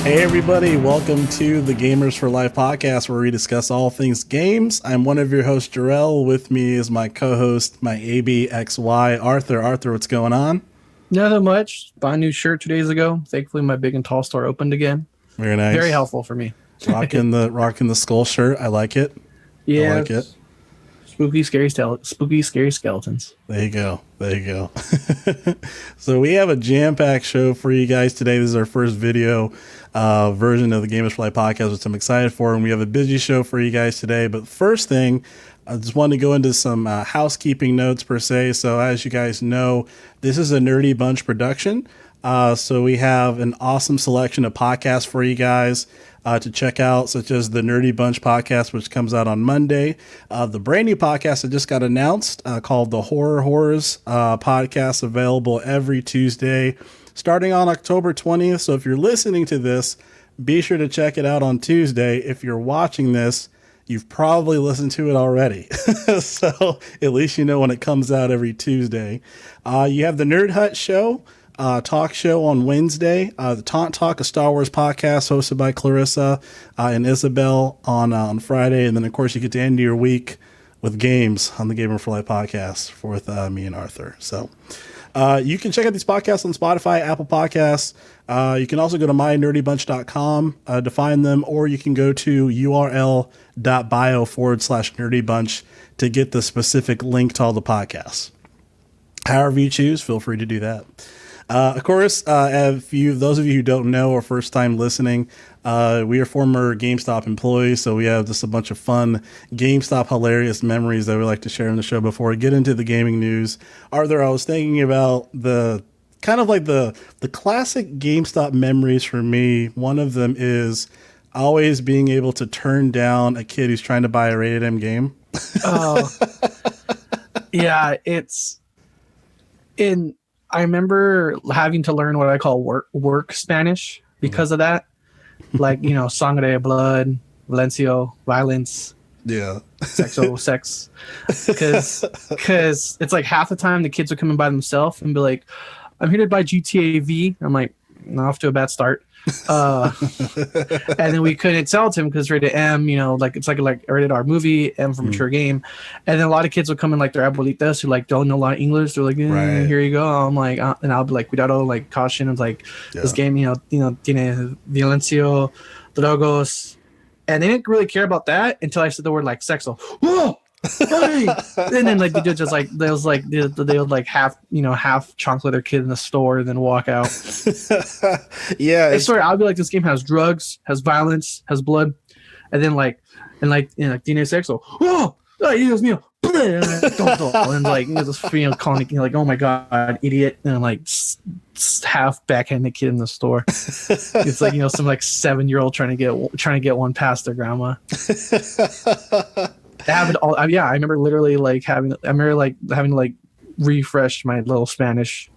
Hey everybody, welcome to the Gamers for Life podcast where we discuss all things games. I'm one of your hosts, Jerrell. With me is my co-host, my ABXY, Arthur. Arthur, what's going on? Nothing much. Bought a new shirt 2 days ago. Thankfully, my big and tall store opened again. Very nice. Very helpful for me. Rocking the skull shirt. I like it. Yeah. I like it. Spooky, scary skeletons. There you go. So we have a jam-packed show for you guys today. This is our first video version of the Gamers for Life podcast, which I'm excited for. And we have a busy show for you guys today. But first thing, I just wanted to go into some housekeeping notes per se. So as you guys know, this is a Nerdy Bunch production. So we have an awesome selection of podcasts for you guys to check out, such as the Nerdy Bunch podcast, which comes out on Monday. The brand new podcast that just got announced called the Horror Horrors podcast, available every Tuesday starting on October 20th. So if you're listening to this, be sure to check it out on Tuesday. If you're watching this, you've probably listened to it already. So at least you know when it comes out every Tuesday. You have the Nerd Hut show. Talk show on Wednesday, the Taunt Talk, a Star Wars podcast hosted by Clarissa and Isabel on Friday. And then, of course, you get to end your week with games on the Gamer for Life podcast with me and Arthur. So you can check out these podcasts on Spotify, Apple Podcasts. You can also go to mynerdybunch.com to find them, or you can go to url.bio/nerdybunch to get the specific link to all the podcasts. However you choose, feel free to do that. Of course, those of you who don't know or first time listening, we are former GameStop employees, so we have just a bunch of fun GameStop hilarious memories that we like to share on the show before we get into the gaming news. Arthur, I was thinking about the kind of like the classic GameStop memories for me. One of them is always being able to turn down a kid who's trying to buy a rated M game. Oh, yeah, I remember having to learn what I call work Spanish because of that. Like, sangre, blood, violencio, violence. Yeah. Sex. Because it's like half the time the kids are coming by themselves and be like, I'm here to buy GTA V. I'm like, off to a bad start. And then we couldn't sell it to him because rated M, like it's like a rated R movie, M for mature game. And then a lot of kids would come in like their abuelitas who like don't know a lot of English. They're like, right. Here you go. I'm like, and I'll be like, cuidado, like caution. It's like this game, tiene violencio, drogos, and they didn't really care about that until I said the word like sexo. Whoa. Hey! And then like they just like they would like half chocolate their kid in the store and then walk out. Yeah, I swear I'll be like, this game has drugs, has violence, has blood, and then teenage sexo. Oh, Dios mío. And like this calling like, oh my god, idiot, and like half backhand the kid in the store. It's like some like 7-year-old trying to get one past their grandma. It happened all. I remember literally having to refresh my little Spanish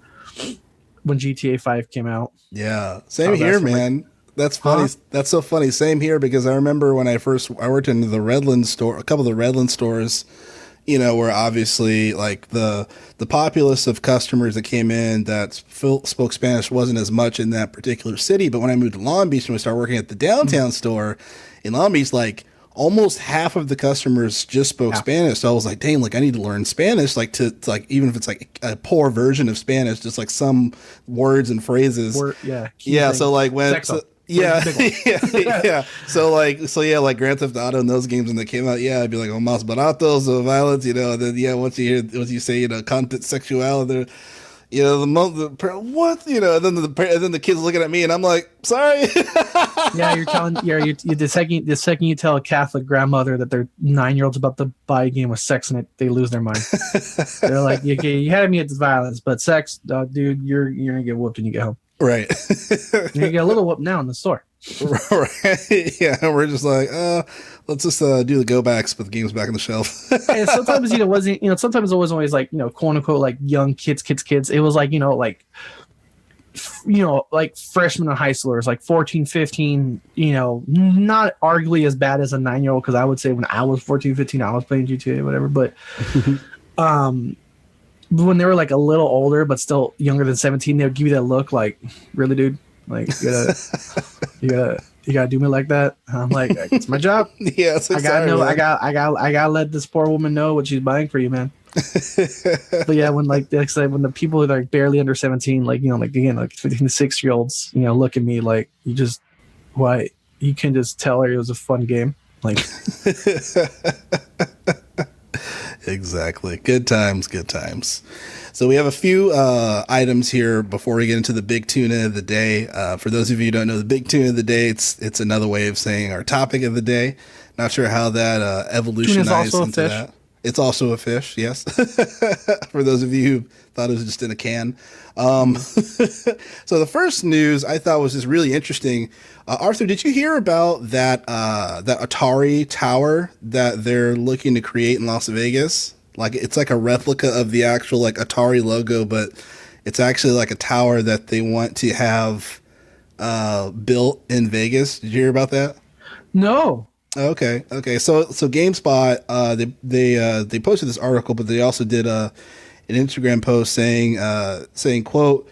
when GTA 5 came out. Yeah, same here, man. That's funny. Huh? That's so funny. Same here, because I remember when I worked in the Redland store, a couple of the Redland stores, where obviously like the populace of customers that came in that spoke Spanish wasn't as much in that particular city. But when I moved to Long Beach and we started working at the downtown store in Long Beach, like almost half of the customers just spoke Spanish. So I was like, dang, like I need to learn Spanish, like to like, even if it's like a poor version of Spanish, just like some words and phrases. So like when, yeah. So like Grand Theft Auto and those games when they came out, I'd be like, oh, mas baratos of violence, and then once you say, content sexuality, and then the kids looking at me and I'm like, sorry. Yeah, you're telling the second you tell a Catholic grandmother that their 9-year-old's about to buy a game with sex in it, they lose their mind. They're like, you had me at this violence, but sex, dude, you're gonna get whooped when you get home. Right. You're gonna get a little whoop now in the store. Right. Yeah, we're just like, let's just do the go backs, put the games back on the shelf. And sometimes sometimes it wasn't always like quote unquote like young kids. It was like like freshmen and high schoolers, like 14, 15, not arguably as bad as a 9-year-old, because I would say when I was 14, 15, I was playing GTA, whatever, but when they were like a little older but still younger than 17, they would give you that look like, really, dude? Like you gotta do me like that. And I'm like, it's my job. Yes, I gotta let this poor woman know what she's buying for you, man. But yeah, when like I said, when the people that are like barely under 17, like like again, like 15 to 6-year-olds, look at me like you can just tell her it was a fun game. Like exactly. Good times, good times. So we have a few items here before we get into the big tuna of the day. For those of you who don't know, the big tuna of the day, it's another way of saying our topic of the day. Not sure how that evolutionized into that. It's also a fish, yes. For those of you who thought it was just in a can. So the first news I thought was just really interesting. Arthur, did you hear about that Atari tower that they're looking to create in Las Vegas? Like it's like a replica of the actual like Atari logo, but it's actually like a tower that they want to have built in Vegas. Did you hear about that? No. Okay. So GameSpot they posted this article, but they also did an Instagram post saying quote,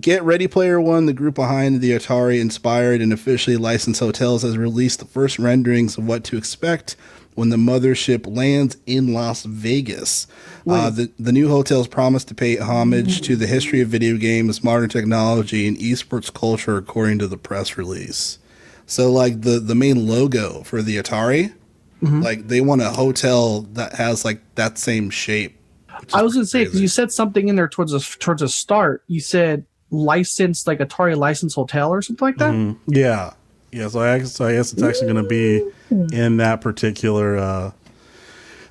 get Ready Player One, the group behind the Atari inspired and officially licensed hotels, has released the first renderings of what to expect when the mothership lands in Las Vegas. The new hotels promise to pay homage to the history of video games, modern technology, and esports culture, according to the press release. So like the main logo for the Atari, like they want a hotel that has like that same shape. I was gonna say, because you said something in there towards the start. You said licensed, like Atari licensed hotel or something like that. Mm-hmm. Yeah. So I guess it's actually going to be in that particular.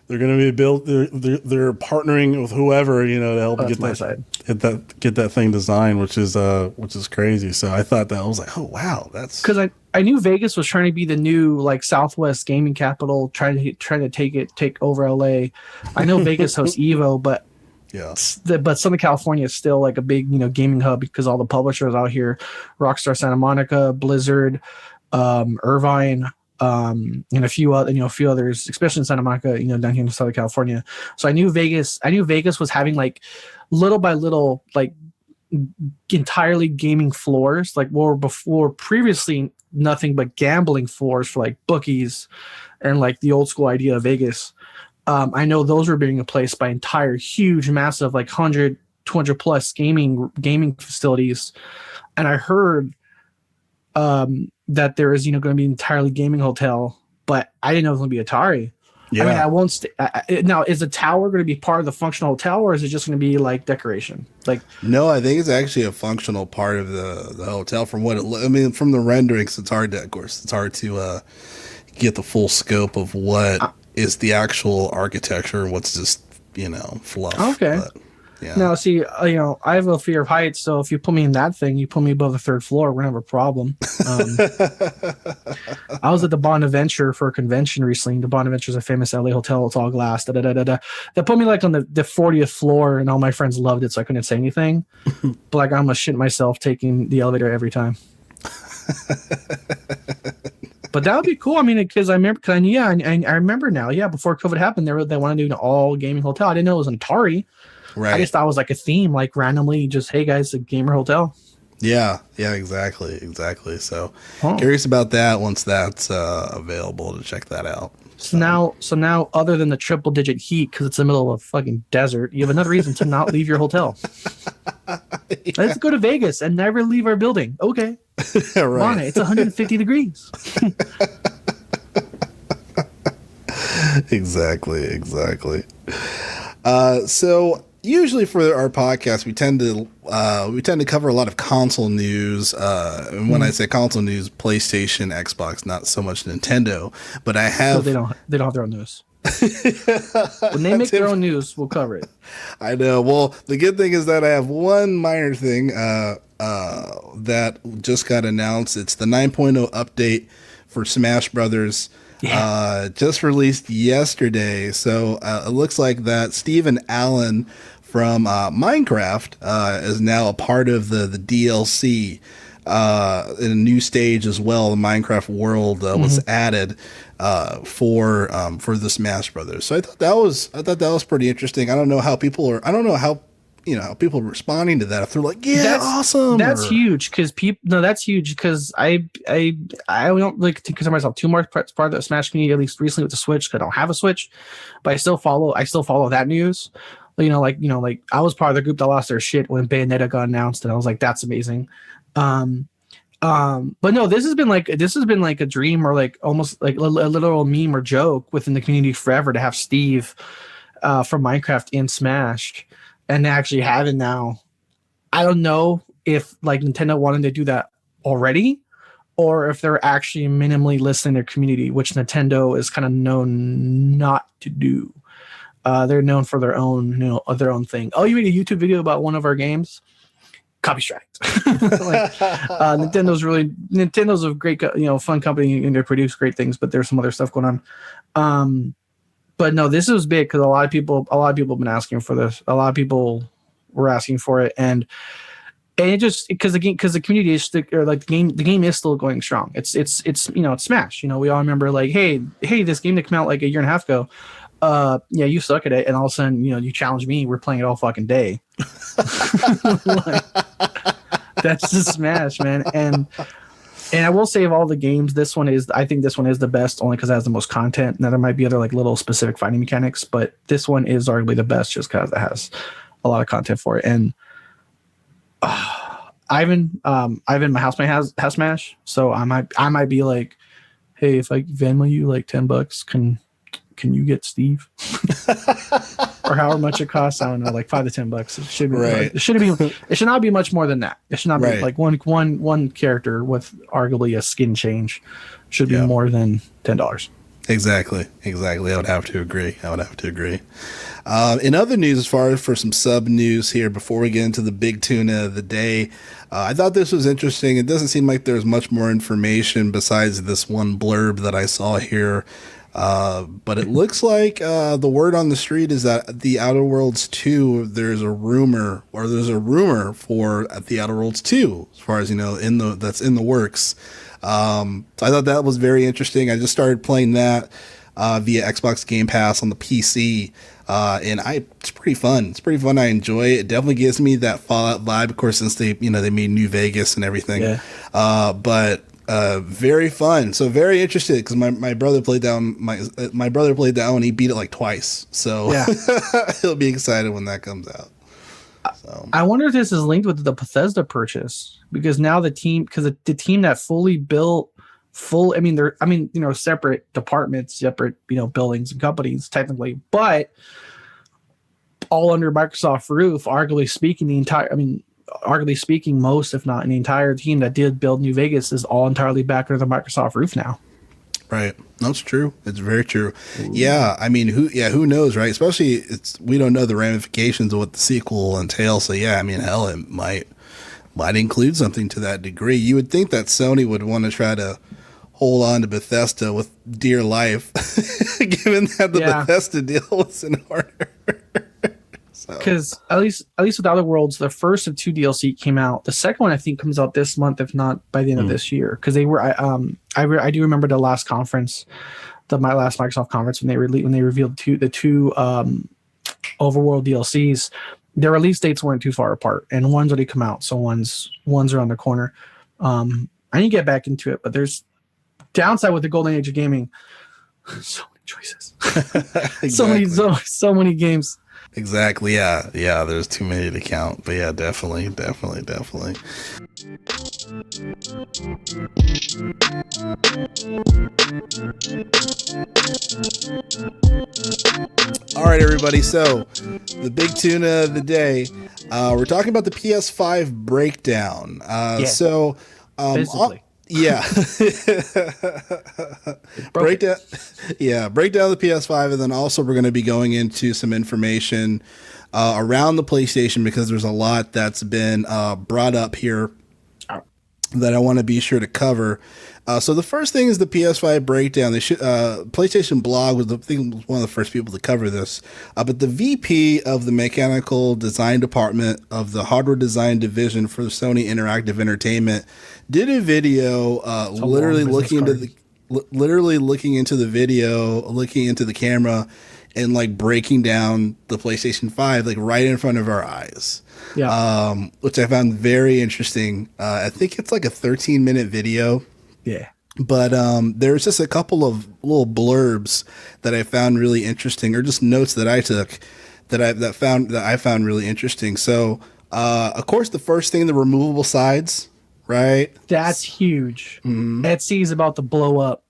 They're going to be built. They're partnering with whoever to help get that thing designed, which is crazy. So I thought that I was like, oh wow, that's because I knew Vegas was trying to be the new like Southwest gaming capital, trying to take over LA. I know Vegas hosts Evo, but but Southern California is still like a big gaming hub because all the publishers out here, Rockstar Santa Monica, Blizzard, Irvine, and a few others, especially in Santa Monica, down here in Southern California. So I knew Vegas was having like little by little like entirely gaming floors, like were before previously nothing but gambling floors for like bookies and like the old school idea of Vegas. I know those were being replaced by entire huge massive like 100 200 plus gaming facilities, and I heard that there is going to be an entirely gaming hotel, but I didn't know it was going to be Atari. Yeah. I mean, I won't now, is the tower going to be part of the functional hotel, or is it just going to be like decoration? Like, no, I think it's actually a functional part of the hotel. From what from the renderings, it's hard to get the full scope of what is the actual architecture and what's just fluff. Okay. But, yeah. Now, see, I have a fear of heights, so if you put me in that thing, you put me above the third floor, we're gonna have a problem. I was at the Bonaventure for a convention recently. The Bonaventure is a famous LA hotel. It's all glass. They put me like on the 40th floor, and all my friends loved it, so I couldn't say anything. But like, I'm gonna shit myself taking the elevator every time. But that would be cool. I mean, because I remember now. Yeah, before COVID happened, they wanted to do an all gaming hotel. I didn't know it was an Atari. Right. I just thought it was like a theme, like randomly, just hey guys, a gamer hotel. Yeah, exactly. So curious about that once that's available to check that out. So now, other than the triple digit heat, because it's the middle of a fucking desert, you have another reason to not leave your hotel. Yeah. Let's go to Vegas and never leave our building. Okay, right. On it. It's 150 degrees. Exactly. So usually for our podcast, we tend to cover a lot of console news. And when I say console news, PlayStation, Xbox, not so much Nintendo. But I have they don't have their own news. When they make their own news, we'll cover it. I know. Well, the good thing is that I have one minor thing that just got announced. It's the 9.0 update for Smash Brothers. Yeah. Just released yesterday. So it looks like that Stephen Allen from Minecraft is now a part of the DLC in a new stage as well. The Minecraft world was added for the Smash Brothers. So I thought that was pretty interesting. I don't know how people responding to that. If they're like, yeah, that's awesome. That's huge because people. No, that's huge because I don't really consider myself too much part of the Smash community. At least recently with the Switch, 'cause I don't have a Switch, but I still follow that news. Like I was part of the group that lost their shit when Bayonetta got announced, and I was like, that's amazing. But no, this has been like a dream, or like almost like a literal meme or joke within the community forever, to have Steve from Minecraft in Smash, and actually have it now. I don't know if like Nintendo wanted to do that already, or if they're actually minimally listening to their community, which Nintendo is kind of known not to do. They're known for their own thing. Oh, you made a YouTube video about one of our games? Copy strike. Nintendo's a great, fun company, and they produce great things, but there's some other stuff going on. But no, this is big because a lot of people have been asking for this. A lot of people were asking for it, and it just because the community is the game is still going strong. It's Smash. We all remember like, hey, this game that came out like a year and a half ago. Yeah, you suck at it, and all of a sudden, you challenge me. We're playing it all fucking day. That's just Smash, man. And I will say, of all the games, I think this one is the best, only because it has the most content. Now there might be other like little specific fighting mechanics, but this one is arguably the best just because it has a lot of content for it. And Ivan, my housemate has Smash, so I might be like, hey, if I Venmo you like $10, can you get Steve? Or however much it costs, I don't know, like $5 to $10. It should be right. It should not be much more than that. It should not be like one character with arguably a skin change should be more than $10. Exactly. I would have to agree. In other news, as far as for some sub news here, before we get into the big tuna of the day, I thought this was interesting. It doesn't seem like there's much more information besides this one blurb that I saw here. But it looks like the word on the street is that The Outer Worlds 2, there's a rumor for The Outer Worlds 2, as far as that's in the works. So I thought that was very interesting. I just started playing that via Xbox Game Pass on the PC, and it's pretty fun. I enjoy it. It definitely gives me that Fallout vibe, of course, since they made New Vegas and everything. Yeah. But very fun. So very interested because my brother played down my brother played that one. He beat it like twice. So yeah. He'll be excited when that comes out. So I wonder if this is linked with the Bethesda purchase, because now the team that fully built they're separate departments, separate buildings and companies technically, but all under Microsoft roof. Arguably speaking, most, if not the entire team that did build New Vegas is all entirely back under the Microsoft roof now. Right. That's true. It's very true. Ooh. Yeah. I mean, who knows, right? Especially we don't know the ramifications of what the sequel will entail. So yeah, I mean, hell, it might include something to that degree. You would think that Sony would want to try to hold on to Bethesda with dear life, given that the Bethesda deal was in order. Because at least with Outer Worlds, the first of 2 DLC came out. The second one I think comes out this month, if not by the end of this year. Because they were, I do remember the last conference, my last Microsoft conference, when they revealed the two Overworld DLCs. Their release dates weren't too far apart, and one's already come out, so one's around the corner. I need to get back into it, but there's downside with the golden age of gaming. So many choices, exactly. so many games. Exactly. Yeah. There's too many to count, but yeah, definitely. All right, everybody. So the big tuna of the day, we're talking about the PS5 Breakdown. So, yeah. Breakdown of the PS5, and then also we're going to be going into some information around the PlayStation, because there's a lot that's been brought up here that I want to be sure to cover. So the first thing is the PS5 Breakdown. PlayStation Blog was one of the first people to cover this, but the VP of the Mechanical Design Department of the Hardware Design Division for Sony Interactive Entertainment did a video literally looking into the video, looking into the camera, and like breaking down the PlayStation 5 like right in front of our eyes. Yeah. Which I found very interesting. I think it's like a 13-minute video. Yeah. But there's just a couple of little blurbs that I found really interesting, or just notes that I took that I found really interesting. So, of course, the first thing, the removable sides, right? That's huge. Mm-hmm. Etsy is about to blow up.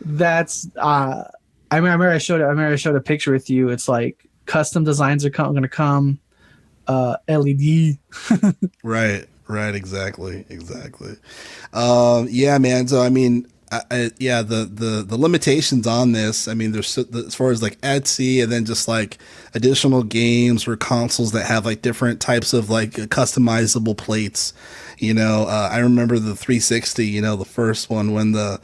that's I remember I showed a picture with you. It's like custom designs are going to come, LED. Right, exactly. Yeah, man. So I mean, yeah, the limitations on this. I mean, there's as far as like Etsy, and then just like additional games or consoles that have like different types of like customizable plates. I remember the 360. The first one when the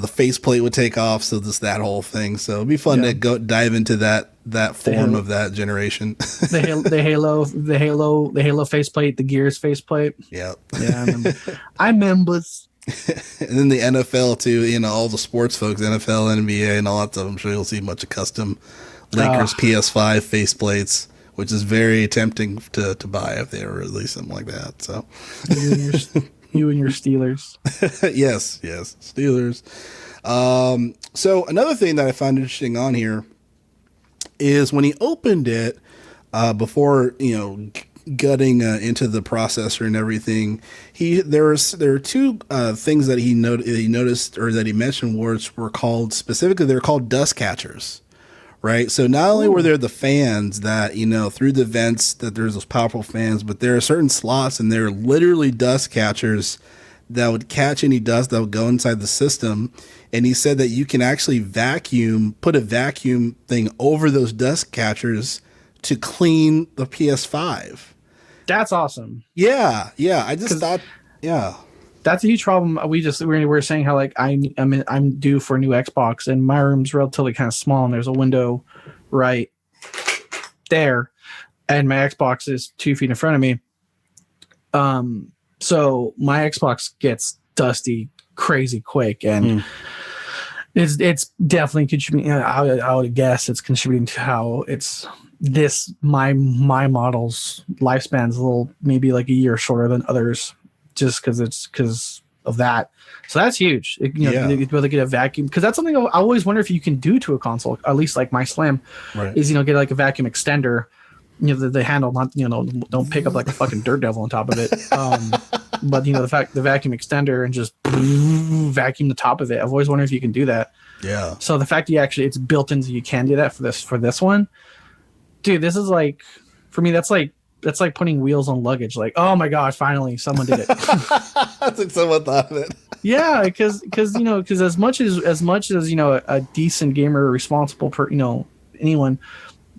faceplate would take off. So just that whole thing. So it'd be fun to go dive into that form of that generation. the Halo faceplate, the Gears faceplate. Yeah. Yeah, I remember. And then the NFL too, all the sports folks, NFL, NBA, and all that stuff. I'm sure you'll see a bunch of custom Lakers PS5 faceplates, which is very tempting to buy if they ever release something like that. So you and your Steelers. yes, Steelers. So another thing that I found interesting on here is when he opened it, before gutting into the processor and everything, there were two things that he noticed or that he mentioned, words were called specifically. They're called dust catchers, right? So not only were there the fans that through the vents that there's those powerful fans, but there are certain slots and they're literally dust catchers that would catch any dust that would go inside the system. And he said that you can actually put a vacuum thing over those dust catchers to clean the PS5. That's awesome. Yeah. I just thought, yeah. That's a huge problem. We were saying how like I'm due for a new Xbox, and my room's relatively kind of small, and there's a window right there, and my Xbox is 2 feet in front of me. So my Xbox gets dusty crazy quick, and it's definitely contributing. I would guess it's contributing to how my model's lifespan's a little, maybe like a year shorter than others, just because of that. So that's huge. You be able to get a vacuum, because that's something I always wonder if you can do to a console, at least like my Slim, right, is get like a vacuum extender. The handle, not don't pick up like a fucking dirt devil on top of it. But the vacuum extender and just vacuum the top of it. I've always wondered if you can do that. Yeah. So the fact it's built in, so you can do that for this one, dude. This is like, for me, that's like putting wheels on luggage. Like, oh my god, finally someone did it. That's like someone thought of it. Yeah, because as much as a decent gamer, responsible anyone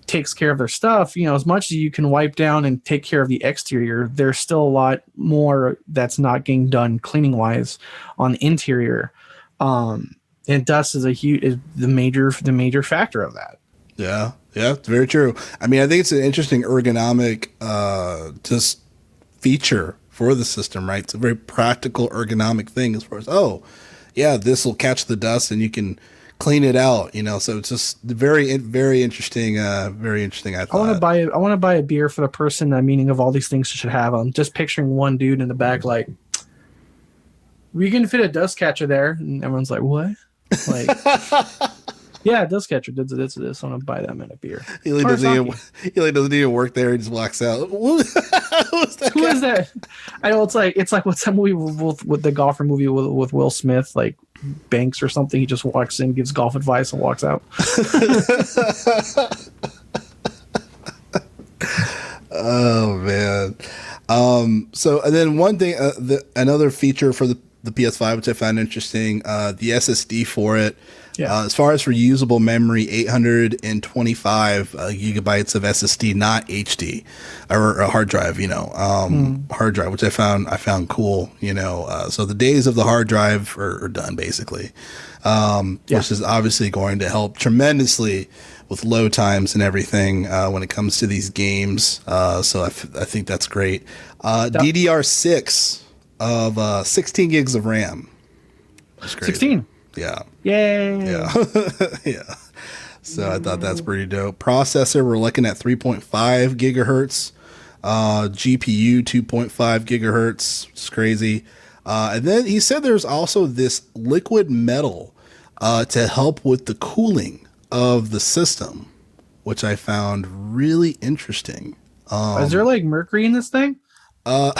takes care of their stuff, as much as you can wipe down and take care of the exterior, there's still a lot more that's not getting done cleaning wise on the interior. And dust is the major factor of that. Yeah, it's very true. I mean, I think it's an interesting ergonomic just feature for the system, right? It's a very practical ergonomic thing as far as, this will catch the dust and you can clean it out, so it's just very, very interesting. Very interesting. I want to buy a beer for the person that meaning of all these things should have. I'm just picturing one dude in the back like, we can fit a dust catcher there, and everyone's like, what? Like, yeah, dust catcher. This. I want to buy that man a beer. He doesn't even work there. He just walks out. Who is that? I know it's like what's that movie with the golfer movie with Will Smith, like Banks or something. He just walks in, gives golf advice, and walks out. Oh man. So and then one thing, another feature for the PS5, which I found interesting, the SSD for it. Yeah. As far as for usable memory, 825 gigabytes of SSD, not HD or a hard drive, hard drive, which I found cool, so the days of the hard drive are done basically, which is obviously going to help tremendously with load times and everything when it comes to these games. So I think that's great. DDR6 of 16 gigs of RAM. 16. Yeah. Yay! Yeah. Yeah. So I thought that's pretty dope. Processor, we're looking at 3.5 gigahertz. GPU 2.5 gigahertz. It's crazy. And then he said there's also this liquid metal to help with the cooling of the system, which I found really interesting. Is there like mercury in this thing? Uh,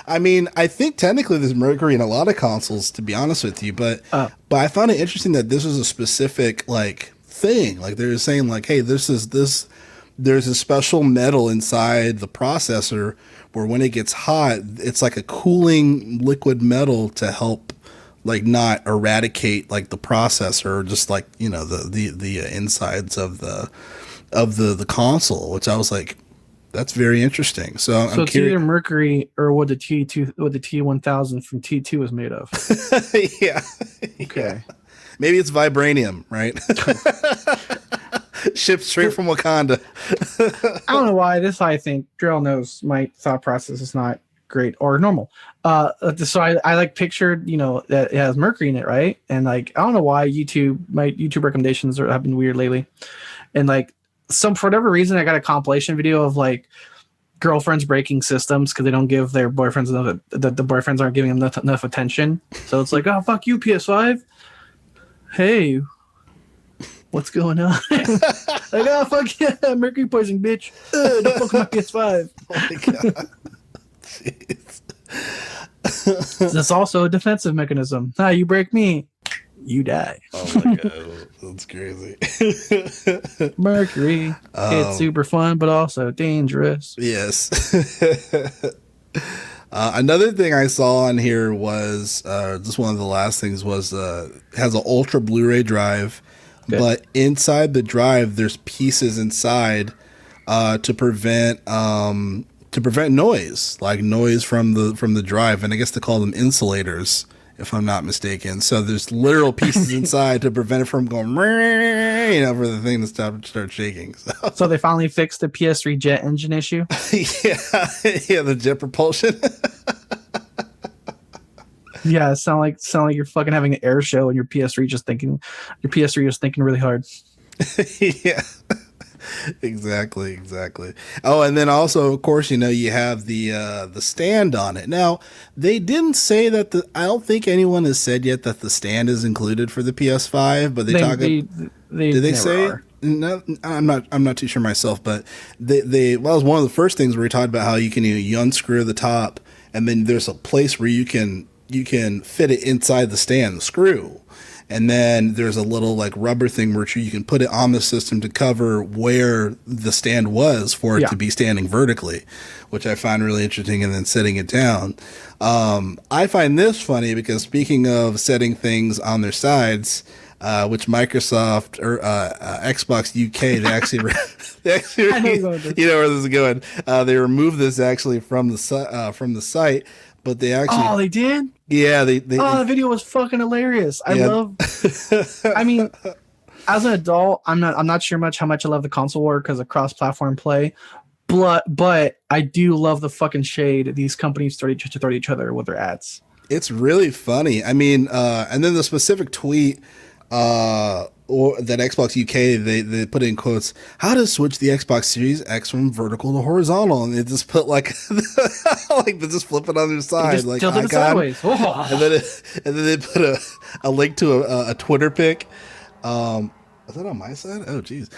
I mean, I think technically there's mercury in a lot of consoles, to be honest with you, but I found it interesting that this was a specific like thing. Like they were saying, like, hey, there's a special metal inside the processor where when it gets hot, it's like a cooling liquid metal to help like not eradicate like the processor or just like, you know, the insides of the console, which I was like, that's very interesting. So I'm it's curious. either mercury or what the T1000 from T2 is made of. Yeah. Okay. Yeah. Maybe it's vibranium, right? Shipped straight from Wakanda. I don't know why. This I think Jerrell knows my thought process is not great or normal. So I like pictured, you know, that it has mercury in it, right? And like I don't know why my YouTube recommendations have been weird lately, and like for whatever reason I got a compilation video of like girlfriends breaking systems because they don't give their boyfriends enough. The boyfriends aren't giving them enough attention. So it's like, oh fuck you, PS5. Hey, what's going on? Like, oh fuck yeah, mercury poisoning, bitch. Don't fuck with my PS5. Oh my god. Jeez. That's also a defensive mechanism. You break me, you die. Oh my god, that's crazy. Mercury. It's super fun, but also dangerous. Yes. Another thing I saw on here was just one of the last things was has an ultra Blu-ray drive, okay. But inside the drive there's pieces inside to prevent noise, like noise from the drive, and I guess they call them insulators, if I'm not mistaken. So there's literal pieces inside to prevent it from going, you know, for the thing to start shaking. So they finally fixed the PS3 jet engine issue. Yeah, the jet propulsion. Yeah, sound like you're fucking having an air show and your PS3 just thinking really hard. Yeah. Exactly. Oh, and then also, of course, you know, you have the stand on it. Now, they didn't say that I don't think anyone has said yet that the stand is included for the PS5, but did they say? Are. No, I'm not too sure myself, but it was one of the first things where we talked about how you unscrew the top, and then there's a place where you can fit it inside the stand, the screw. And then there's a little like rubber thing where you can put it on the system to cover where the stand was for it to be standing vertically, which I find really interesting, and then setting it down. I find this funny because speaking of setting things on their sides, which Microsoft or Xbox UK, they actually you know where this is going. They removed this actually from the site. But they actually they did? Yeah, they the video was fucking hilarious. I mean, as an adult, I'm not sure how much I love the console war because of cross-platform play. But I do love the fucking shade these companies throw at each other with their ads. It's really funny. I mean, and then the specific tweet or that Xbox UK, they put in quotes, how to switch the Xbox Series X from vertical to horizontal, and they just put like like they just flip it on their side, like icon, sideways. and then they put a link to a Twitter pic. Is that on my side? Oh geez.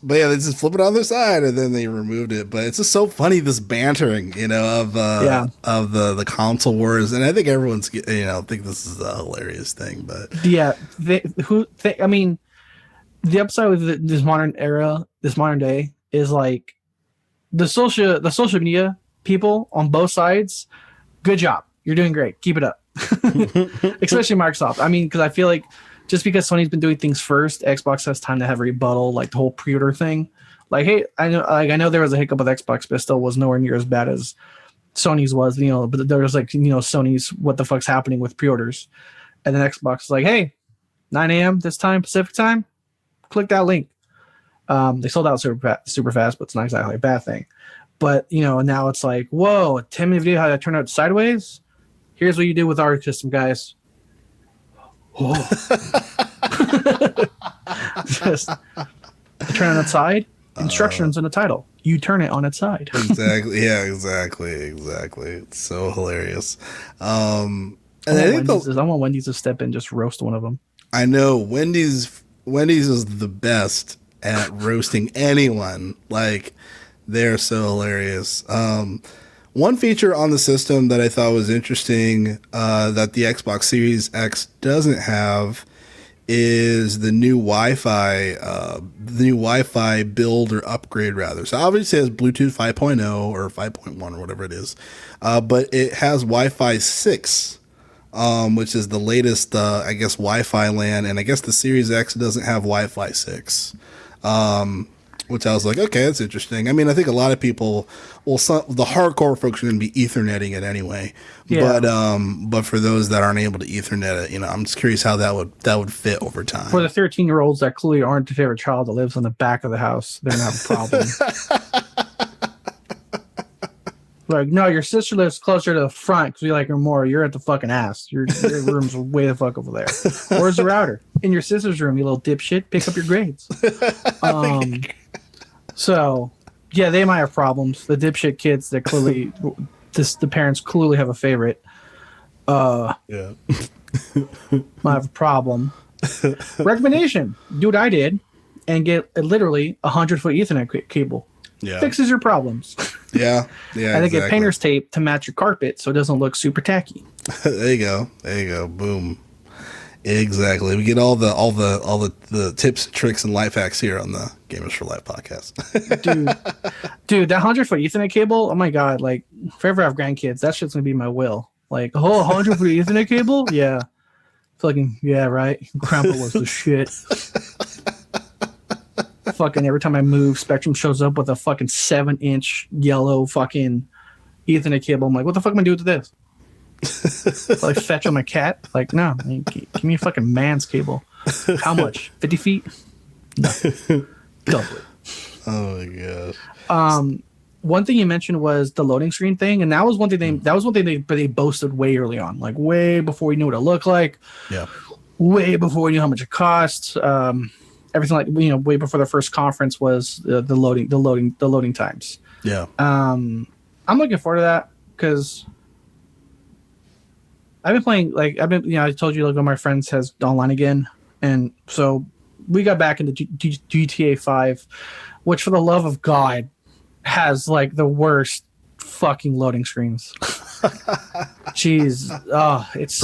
But yeah, they just flip it on their side, and then they removed it. But it's just so funny, this bantering, you know, of the console wars, and I think everyone's, you know, think this is a hilarious thing. But yeah, I mean, the upside with this modern day, is like the social media people on both sides. Good job, you're doing great. Keep it up, especially Microsoft. I mean, because I feel like, just because Sony's been doing things first, Xbox has time to have a rebuttal, like the whole pre-order thing. Like, hey, I know there was a hiccup with Xbox, but it still was nowhere near as bad as Sony's was, you know. But there was like, you know, Sony's what the fuck's happening with pre-orders, and then Xbox is like, hey, 9 a.m. this time Pacific time, click that link. They sold out super fast, but it's not exactly a bad thing. But you know, now it's like, whoa, a 10-minute video how to turn out sideways. Here's what you do with our system, guys. Just turn on its side. Instructions in the title. You turn it on its side. Exactly. Yeah, exactly. It's so hilarious. And I want Wendy's to step in and just roast one of them. I know Wendy's is the best at roasting anyone. Like, they're so hilarious. One feature on the system that I thought was interesting that the Xbox Series X doesn't have is the new Wi-Fi build or upgrade rather. So obviously it has Bluetooth 5.0 or 5.1 or whatever it is, but it has Wi-Fi 6, which is the latest, I guess, Wi-Fi LAN, and I guess the Series X doesn't have Wi-Fi 6. Which I was like, okay, that's interesting. I mean, I think a lot of people, the hardcore folks are going to be Etherneting it anyway. Yeah. But for those that aren't able to Ethernet it, I'm just curious how that would fit over time. For the 13-year-olds that clearly aren't the favorite child that lives on the back of the house, they're going to have a problem. Like, no, your sister lives closer to the front because we like her more. You're at the fucking ass. Your room's way the fuck over there. Where's the router? In your sister's room, you little dipshit. Pick up your grades. So, yeah, they might have problems. The dipshit kids that clearly, the parents clearly have a favorite. Yeah. Might have a problem. Recommendation: do what I did and get literally 100-foot Ethernet cable. Yeah. Fixes your problems. Yeah. And they get painter's tape to match your carpet so it doesn't look super tacky. There you go. Boom. Exactly. We get all the tips, tricks, and life hacks here on the Gamers for Life podcast. Dude, that 100-foot Ethernet cable, oh my God, like, if I ever have grandkids, that shit's gonna be my will. Like, 100-foot Ethernet cable? Yeah. Fucking, yeah, right. Grandpa was the shit. Fucking every time I move, Spectrum shows up with a fucking 7-inch yellow fucking Ethernet cable. I'm like, what the fuck am I doing with this? Like, fetch on my cat? Like, no, give me a fucking man's cable. How much? 50 feet? No. Double it. Oh my gosh. One thing you mentioned was the loading screen thing, and that was one thing they boasted way early on, like way before we knew what it looked like. Yeah. Way before we knew how much it cost. Everything, like, way before the first conference was the loading times. Yeah. I'm looking forward to that because I've been playing, like, I told you, like, one of my friends has online again. And so we got back into GTA 5, which, for the love of God, has, like, the worst fucking loading screens. Jeez. It's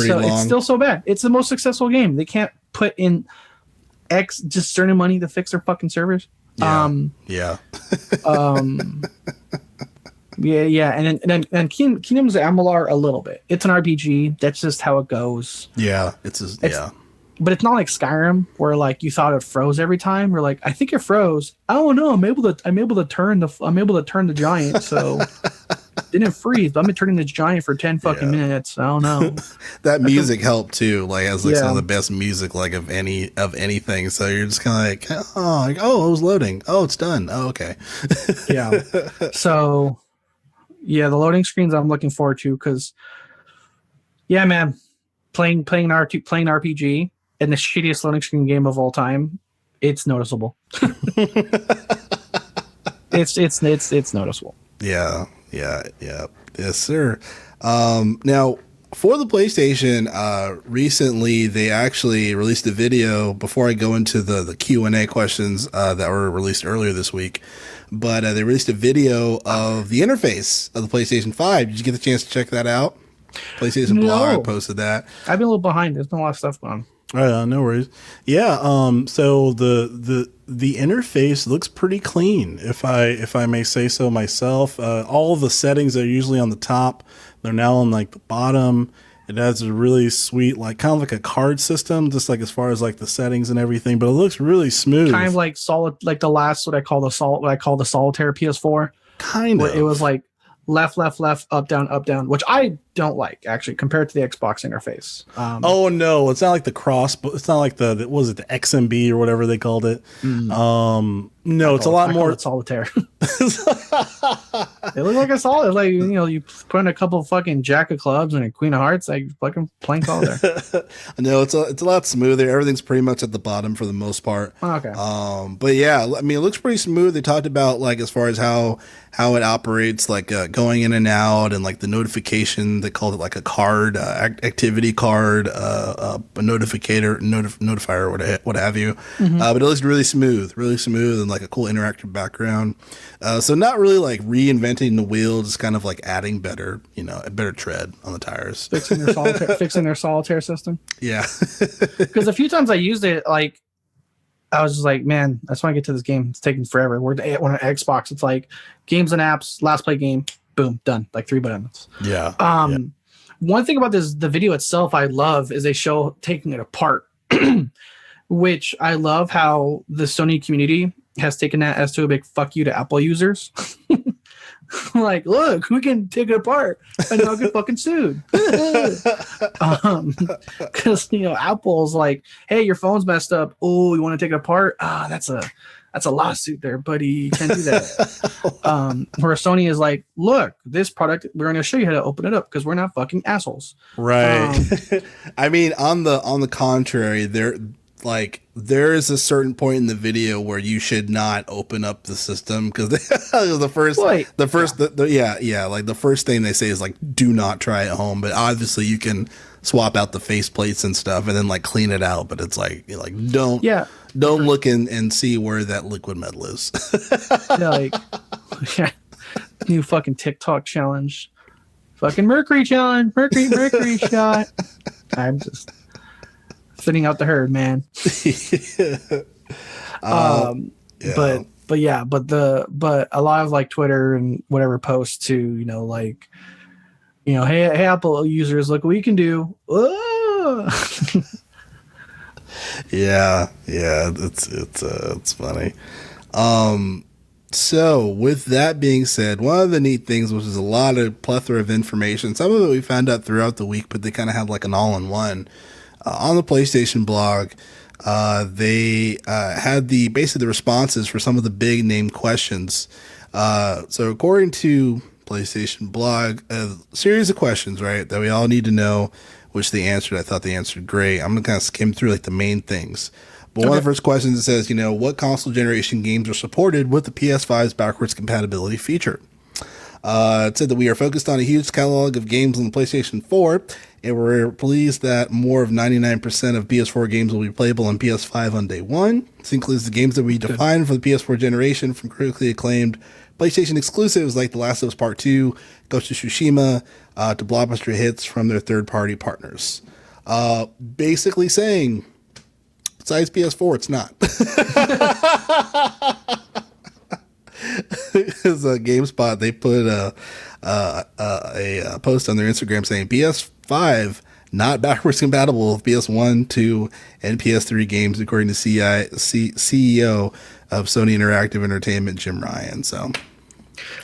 still so bad. It's the most successful game. They can't put in just certain money to fix their fucking servers. Yeah. Yeah, and then Kingdoms of Amalur a little bit. It's an RPG. That's just how it goes. Yeah, but it's not like Skyrim where, like, you thought it froze every time. You're like, I think it froze. I don't know. I'm able to turn the giant. So didn't freeze. But I've been turning this giant for 10 fucking minutes. I don't know. That music helped too. Like, has like some of the best music, like, of anything. So you're just kind of like, oh, it was loading. Oh, it's done. Oh, okay. Yeah. So. Yeah, the loading screens I'm looking forward to because, yeah, man, playing RPG in the shittiest loading screen game of all time, it's noticeable. It's noticeable. Yeah. Yes, sir. Now, for the PlayStation, recently they actually released a video. Before I go into the Q&A questions that were released earlier this week, but they released a video of the interface of the PlayStation 5. Did you get the chance to check that out? PlayStation blog posted that. I've been a little behind. There's been a lot of stuff going on. No worries. Yeah. So the interface looks pretty clean, if I may say so myself. All of the settings are usually on the top. They're now on, like, the bottom. It has a really sweet, like, kind of like a card system, just like as far as, like, the settings and everything. But it looks really smooth. Kind of like solid, like the last what I call the solitaire PS4. Kind of. It was like left, up, down, which I don't like, actually, compared to the Xbox interface. Oh no, it's not like the cross. It's not like the was it the XMB or whatever they called it. No, it's a lot more solitaire. It looked like a solid. Like, you know, you put in a couple of fucking Jack of Clubs and a Queen of Hearts, like fucking playing solitaire. No, it's a lot smoother. Everything's pretty much at the bottom for the most part. Okay. But yeah, I mean, it looks pretty smooth. They talked about like as far as how it operates, like going in and out, and like the notification. They called it like a card, activity card, a notifier, what have you. But it looks really smooth, and like a cool interactive background. So not really like reinventing the wheel, just kind of like adding better, a better tread on the tires. Fixing their solitaire system. Yeah. Because a few times I used it, like I was just like, man, I just want to get to this game. It's taking forever. We're on Xbox. It's like games and apps, last play game, boom, done. Like 3 buttons. Yeah. One thing about the video itself I love is they show taking it apart, which I love how the Sony community has taken that as to a big fuck you to Apple users. Like, look, we can take it apart and not get fucking sued. Because Apple's like, hey, your phone's messed up. Oh, you want to take it apart? That's a lawsuit there, buddy. You can't do that. Where Sony is like, look, this product, we're going to show you how to open it up because we're not fucking assholes. Right. I mean, on the contrary, there is a certain point in the video where you should not open up the system because the first thing they say is like, do not try at home. But obviously you can swap out the face plates and stuff and then like clean it out. But it's like, don't look and see where that liquid metal is. New fucking TikTok challenge, fucking Mercury challenge, Mercury shot. I'm just thinning out the herd, man. But a lot of like Twitter and whatever posts too, hey Apple users, look what you can do. Yeah, it's funny. So with that being said, one of the neat things, which is a lot of plethora of information, some of it we found out throughout the week, but they kind of have like an all-in-one. On the PlayStation blog, they had basically the responses for some of the big name questions. So according to PlayStation blog, a series of questions, right, that we all need to know, which they answered. I thought they answered great. I'm going to kind of skim through like the main things. But one of the first questions, it says, what console generation games are supported with the PS5's backwards compatibility feature? It said that we are focused on a huge catalog of games on the PlayStation 4, and we're pleased that more of 99% of PS4 games will be playable on PS5 on day one. This includes the games that we defined for the PS4 generation, from critically acclaimed PlayStation exclusives like The Last of Us Part 2, Ghost of Tsushima, to blockbuster hits from their third-party partners. Basically saying, besides PS4, it's not. Because GameSpot, they put a post on their Instagram saying PS5 not backwards compatible with PS1, 2, and PS3 games, according to CEO of Sony Interactive Entertainment, Jim Ryan. So,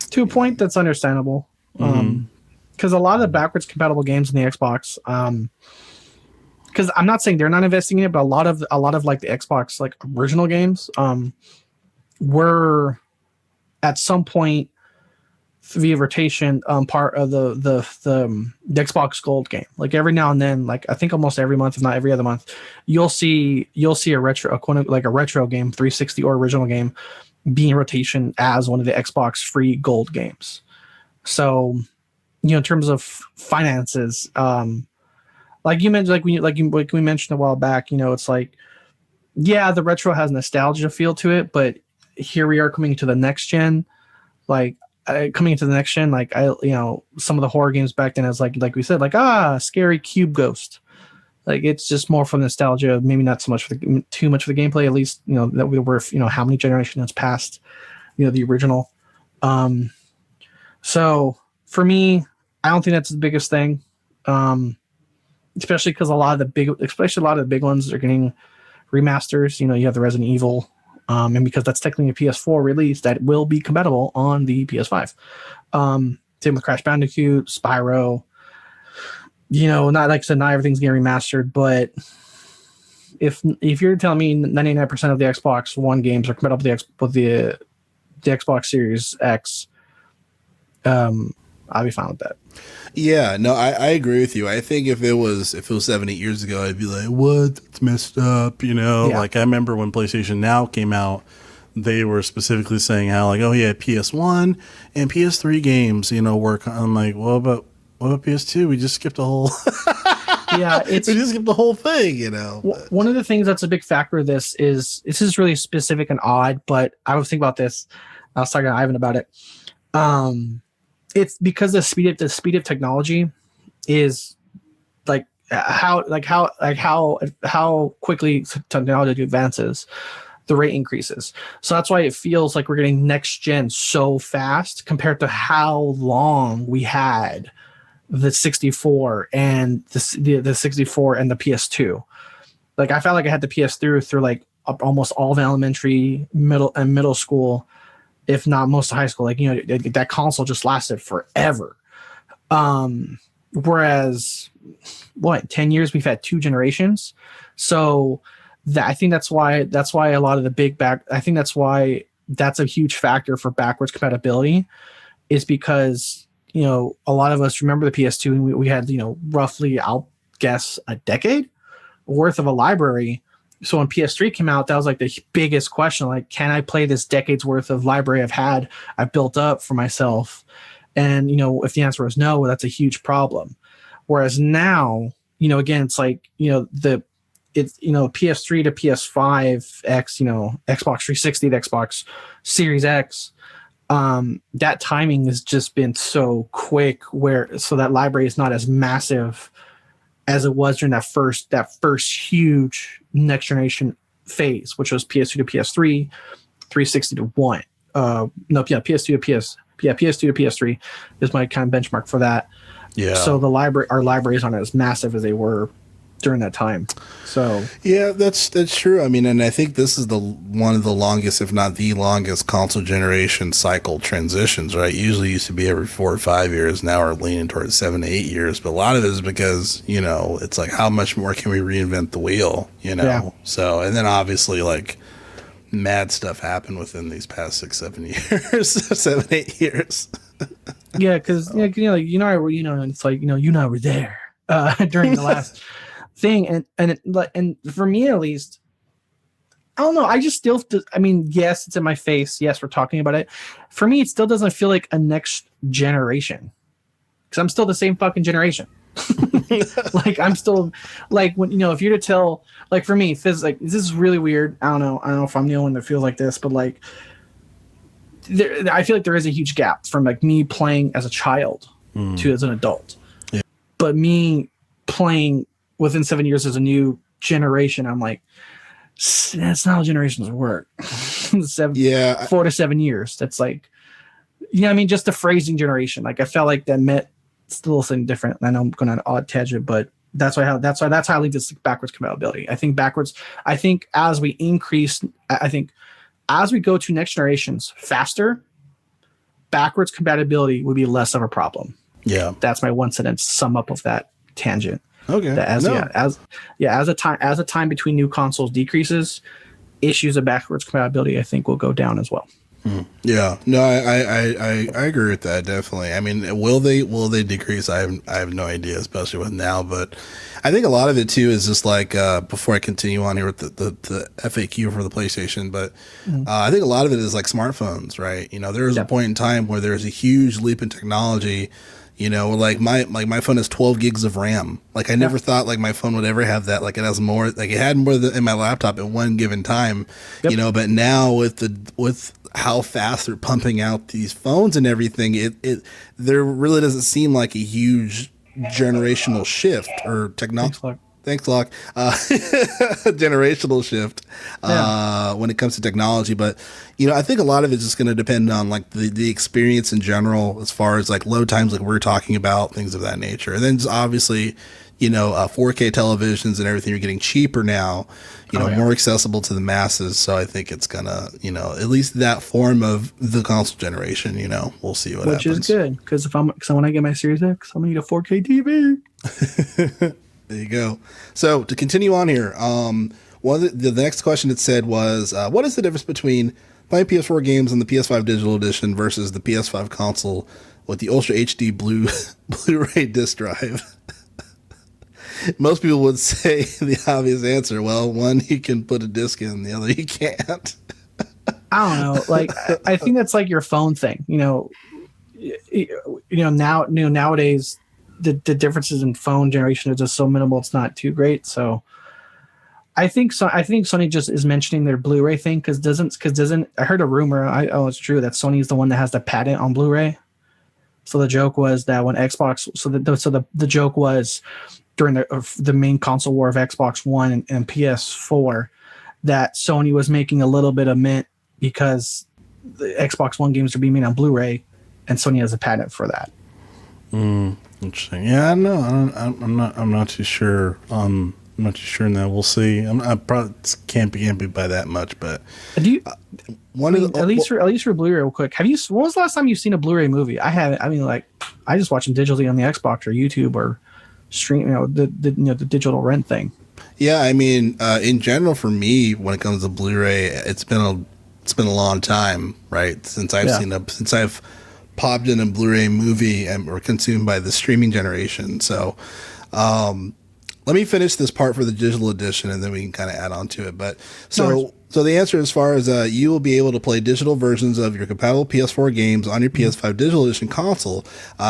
to a point, that's understandable. Because a lot of the backwards compatible games in the Xbox, because I'm not saying they're not investing in it, but a lot of like the Xbox like original games were at some point via rotation part of the Xbox Gold game. Like every now and then, like I think almost every month, if not every other month, you'll see a retro game, 360 or original game, be in rotation as one of the Xbox free Gold games. So, in terms of finances, like you mentioned, like we mentioned a while back, it's like, yeah, the retro has nostalgia feel to it, but here we are coming to the next gen, like some of the horror games back then, as like we said, like scary cube ghost, like it's just more for nostalgia, maybe not so much too much for the gameplay, at least that we were how many generations past the original. So for me, I don't think that's the biggest thing, especially because a lot of the big ones are getting remasters. You have the Resident Evil. And because that's technically a PS4 release, that will be compatible on the PS5. Same with Crash Bandicoot, Spyro. Not like I said, not everything's getting remastered, but if you're telling me 99% of the Xbox One games are compatible with the Xbox Series X, I'll be fine with that. Yeah, no, I agree with you. I think if it was 7-8 years ago, I'd be like, what? It's messed up, you know? Yeah. Like I remember when PlayStation Now came out, they were specifically saying how like, oh yeah, PS1 and PS3 games, you know, work. I'm like, well, but what about PS2? We just skipped a whole Yeah, we just skipped the whole thing, you know. But, one of the things that's a big factor of this is really specific and odd, but I was thinking about this. I was talking to Ivan about it. It's because the speed of technology is how quickly technology advances, the rate increases. So that's why it feels like we're getting next gen so fast compared to how long we had the 64 and the 64 and the PS2. Like I felt like I had the PS through like almost all of elementary, middle school, if not most of high school. Like, you know, that console just lasted forever. Whereas 10 years we've had 2 generations. So I think that's why a lot of the I think that's why that's a huge factor for backwards compatibility, is because, you know, a lot of us remember the PS2 and we had, you know, roughly, I'll guess, a decade worth of a library. So when PS3 came out, that was like the biggest question, like, can I play this decade's worth of library I've built up for myself? And, you know, if the answer was no, well, that's a huge problem. Whereas now, you know, again, it's like, you know, PS3 to PS5 X, you know, Xbox 360 to Xbox Series X, that timing has just been so quick, so that library is not as massive as it was during that first huge next generation phase, which was PS2 to PS3, 360 to 1. PS2 to PS3 is my kind of benchmark for that. yeah. So our libraries aren't as massive as they were during that time. So yeah, that's true. I mean, and I think this is one of the longest, if not the longest, console generation cycle transitions. Right? Usually used to be every 4 or 5 years. Now we're leaning towards 7 to 8 years. But a lot of it is because, you know, it's like, how much more can we reinvent the wheel? You know. Yeah. So, and then obviously, like, mad stuff happened within these past 6, 7 years, 7, 8 years. yeah, because you know, it's like, you know, you and I were there during the last thing, and for me at least, I don't know. I just still, I mean, yes, it's in my face. Yes, we're talking about it. For me, it still doesn't feel like a next generation, because I'm still the same fucking generation. Like I'm still like, when, you know, if you're to tell, like, for me, like, this is really weird. I don't know if I'm the only one that feels like this, but like, I feel like there is a huge gap from like me playing as a child to as an adult. Yeah. But me playing within 7 years as a new generation, I'm like, that's not how generations work. 4 to 7 years. That's like, you know, I mean, just the phrasing generation. Like I felt like that meant still something different. I know I'm going on an odd tangent, but that's how I lead this backwards compatibility. I think as we go to next generations faster, backwards compatibility would be less of a problem. Yeah. That's my one sentence sum up of that tangent. Okay. As the time between new consoles decreases, issues of backwards compatibility, I think, will go down as well. Yeah, no, I agree with that, definitely. I mean, will they decrease? I have no idea, especially with now. But I think a lot of it too is just like, before I continue on here with the FAQ for the PlayStation, but I think a lot of it is like smartphones, right? You know, there was a point in time where there was a huge leap in technology. You know, like my phone has 12 gigs of RAM. Like I never thought like my phone would ever have that. Like it has more. Like it had more in my laptop at one given time. Yep. You know, but now with how fast they're pumping out these phones and everything, it there really doesn't seem like a huge generational shift or technology. Thanks, Locke. Generational shift when it comes to technology. But, you know, I think a lot of it's just going to depend on like the experience in general, as far as like load times, like we're talking about, things of that nature. And then just obviously, you know, 4K televisions and everything are getting cheaper now, you know, more accessible to the masses. So I think it's going to, you know, at least that form of the console generation, you know, we'll see what happens. Which is good, because when I get my Series X, I'm going to need a 4K TV. There you go. So to continue on here, the next question it said was, what is the difference between playing PS4 games on the PS5 digital edition versus the PS5 console with the Ultra HD Blu-ray disc drive. Most people would say the obvious answer. Well, one you can put a disc in, the other you can't. I don't know. Like, I think that's like your phone thing. Nowadays the differences in phone generation is just so minimal. It's not too great. So I think Sony just is mentioning their Blu-ray thing because doesn't I heard a rumor. It's true that Sony is the one that has the patent on Blu-ray. So the joke was that when Xbox, the joke was during the main console war of Xbox One and PS4 that Sony was making a little bit of mint because the Xbox One games are being made on Blu-ray, and Sony has a patent for that. Interesting. Yeah, no, I'm not too sure. I'm not too sure in that. We'll see. I probably can't be by that much, but do you? At least for Blu-ray, real quick. When was the last time you've seen a Blu-ray movie? I haven't. I mean, like, I just watch them digitally on the Xbox or YouTube or stream. The digital rent thing. Yeah, I mean, in general, for me, when it comes to Blu-ray, it's been a long time, right? Since I've popped in a Blu-ray movie or consumed by the streaming generation. So, let me finish this part for the digital edition, and then we can kind of add on to it. But so the answer, as far as you will be able to play digital versions of your compatible PS4 games on your PS5 digital edition console.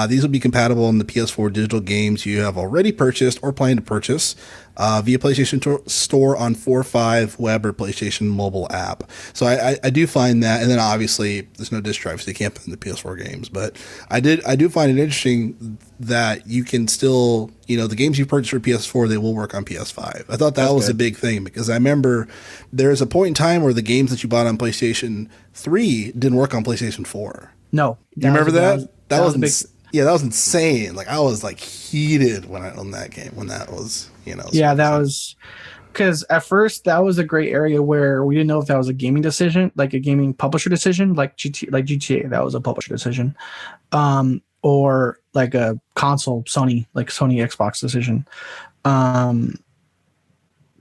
These will be compatible in the PS4 digital games you have already purchased or plan to purchase via PlayStation Store on 4.5 web or PlayStation mobile app. So I do find that, and then obviously there's no disc drive, so you can't put in the PS4 games. But I do find it interesting that you can still, the games you purchased for PS4, they will work on PS5. I thought that was a big thing because I remember there's a point in time where the games that you bought on PlayStation 3 didn't work on PlayStation 4. No. You remember that? That was insane. Like, I was like heated when I owned that game, when that was, Yeah, that was because at first that was a gray area where we didn't know if that was a gaming decision, like a gaming publisher decision, like GTA, that was a publisher decision, or like a console Sony Xbox decision.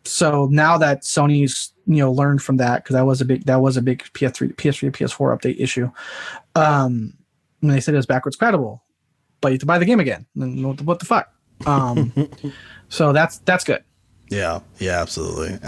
So now that Sony's learned from that, because that was a big PS3 PS4 update issue. When they said it was backwards compatible, but you have to buy the game again. And what the fuck? So that's good. Yeah, absolutely.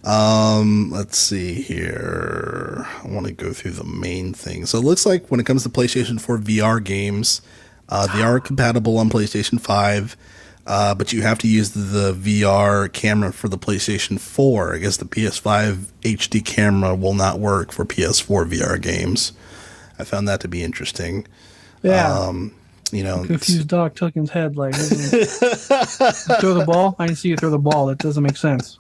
Let's see here. I want to go through the main things. So it looks like when it comes to PlayStation 4 VR games, they are compatible on PlayStation 5, but you have to use the VR camera for the PlayStation 4. I guess the PS5 HD camera will not work for PS4 VR games. I found that to be interesting. Yeah. Confused dog took his head like throw the ball. I didn't see you throw the ball. That doesn't make sense.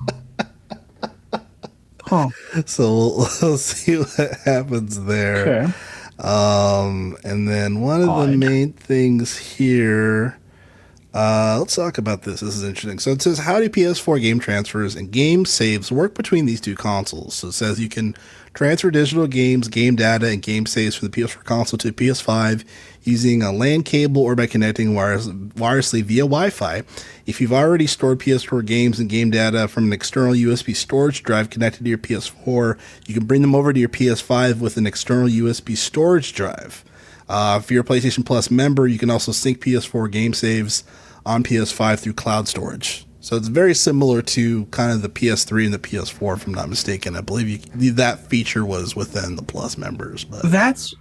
Huh. So we'll see what happens there. Okay. And then one of the main things here. Let's talk about this. This is interesting. So it says, how do PS4 game transfers and game saves work between these two consoles? So it says you can transfer digital games, game data, and game saves from the PS4 console to PS5 using a LAN cable or by connecting wirelessly via Wi-Fi. If you've already stored PS4 games and game data from an external USB storage drive connected to your PS4, you can bring them over to your PS5 with an external USB storage drive. If you're a PlayStation Plus member, you can also sync PS4 game saves on PS5 through cloud storage. So it's very similar to kind of the PS3 and the PS4, if I'm not mistaken. I believe that feature was within the Plus members. But that's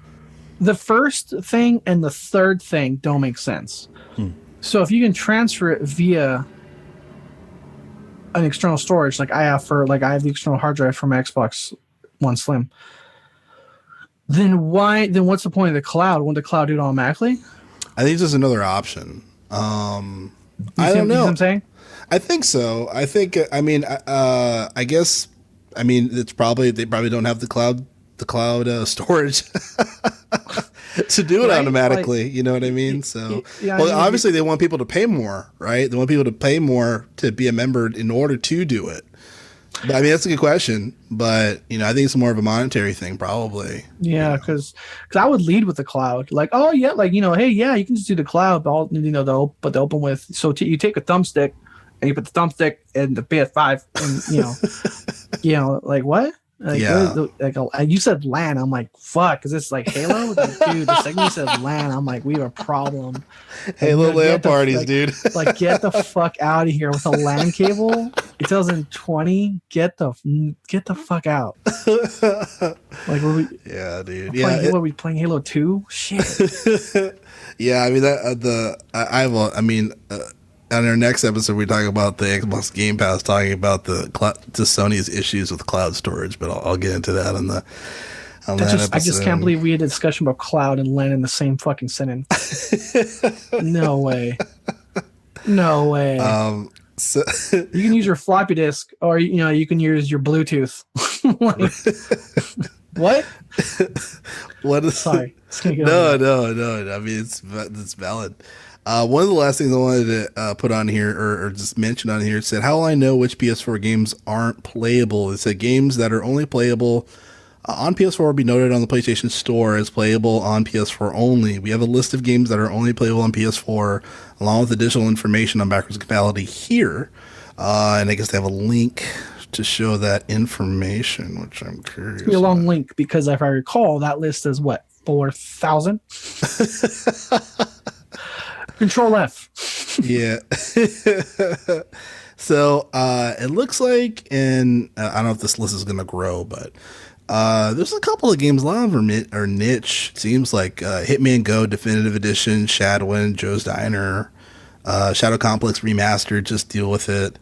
the first thing, and the third thing don't make sense. So if you can transfer it via an external storage, like I have the external hard drive from my Xbox One Slim, then what's the point of the cloud? Won't the cloud do it automatically? I think there's another option. I don't know. What I'm saying? I think so. I think. I guess. It's probably they probably don't have the cloud storage to do it automatically. You know what I mean? So, obviously they want people to pay more, right? They want people to pay more to be a member in order to do it. But that's a good question. But I think it's more of a monetary thing, probably. Yeah, because I would lead with the cloud, like, oh yeah, like hey, yeah, you can just do the cloud, but they'll open with. So you take a thumbstick and you put the thumbstick in the PS5, and like what? Like, Yeah. you said LAN. I'm like, fuck, because it's like Halo. Like, dude, the second you said LAN, I'm like, we have a problem. Like, Halo LAN get the parties, dude. like, get the fuck out of here with a LAN cable. 2020, get the fuck out. Like, Yeah, dude. what are we playing Halo 2? Shit. Yeah, I mean on our next episode we talk about the Xbox Game Pass, talking about the Sony's issues with cloud storage, but I'll get into that on that episode. I just can't believe we had a discussion about cloud and LAN in the same fucking sentence. No way. No way. So you can use your floppy disk, or you can use your Bluetooth. Like, what? What is? Sorry. No. I mean, it's valid. One of the last things I wanted to put on here, or just mention on here, said, how will I know which PS4 games aren't playable? It said games that are only playable on PS4 will be noted on the PlayStation Store as playable on PS4 only. We have a list of games that are only playable on PS4, along with additional information on backwards compatibility here. And I guess they have a link to show that information, which I'm curious. It's a long link, because if I recall, that list is what, 4,000? Control F. Yeah. So it looks like, and I don't know if this list is going to grow, but there's a couple of games, a lot of them are niche. It seems like Hitman Go Definitive Edition, Shadowin, Joe's Diner, Shadow Complex Remastered, just deal with it.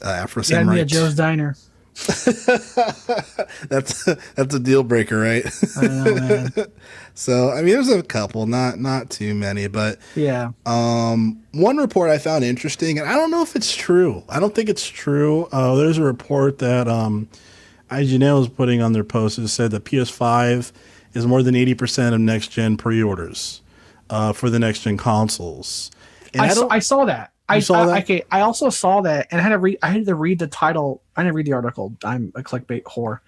Afro Samurai. Yeah, Joe's Diner. That's a deal breaker, right? I know, man. So I mean, there's a couple, not too many, but yeah. One report I found interesting, and I don't know if it's true. I don't think it's true. There's a report that IGN was putting on their post that said that PS5 is more than 80% of next gen pre-orders for the next gen consoles. And I saw that. I saw that? Okay, I also saw that, and I had to read the title. I didn't read the article. I'm a clickbait whore.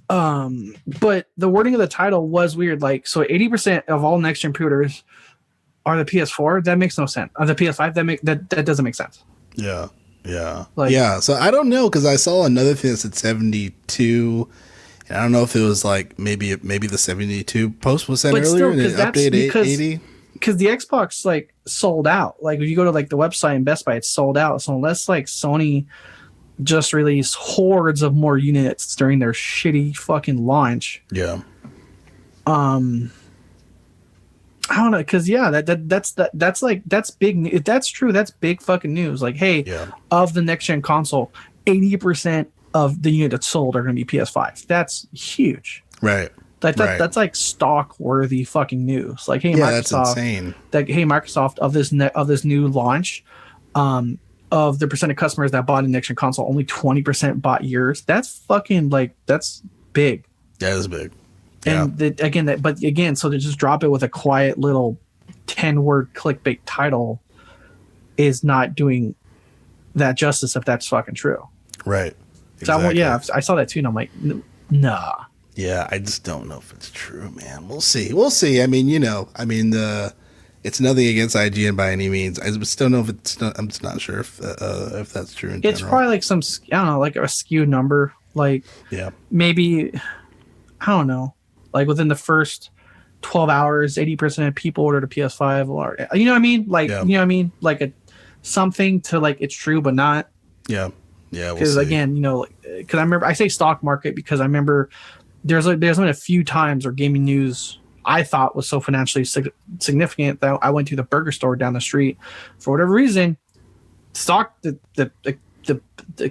But the wording of the title was weird. Like, so 80% of all next gen pre-orders are the PS4. That makes no sense. The PS5, that doesn't make sense. Yeah. Like, yeah. So I don't know, because I saw another thing that said 72. And I don't know if it was like maybe the 72 post was sent but earlier, still, and it updated 80. Because the Xbox like sold out. Like, if you go to like the website in Best Buy, it's sold out. So unless like Sony just released hordes of more units during their shitty fucking launch. Yeah. I don't know, because that's big. If that's true, that's big fucking news. Like, hey, of the next gen console, 80% of the units sold are going to be PS5. That's huge. Right. That's like stock worthy fucking news. Like, hey, Microsoft, that's insane. Microsoft, of this new launch, of the percent of customers that bought a next gen console, only 20% bought yours. That's fucking that's big. That is big. And so to just drop it with a quiet little 10-word clickbait title is not doing that justice, if that's fucking true. Right. Exactly. So I saw that too, and I'm like, nah. Yeah, I just don't know if it's true, man. We'll see. I mean, it's nothing against IGN by any means. I still know if it's not. I'm just not sure if that's true. It's general. probably like some, I don't know, like a skewed number. Like, maybe, I don't know, like within the first 12 hours, 80% of people ordered a PS5, or you know what I mean? Like, you know what I mean? Like something to like it's true but not. Yeah. Because again, because I remember, I say stock market because I remember there's been a few times where gaming news I thought was so financially significant that I went to the burger store down the street for whatever reason. The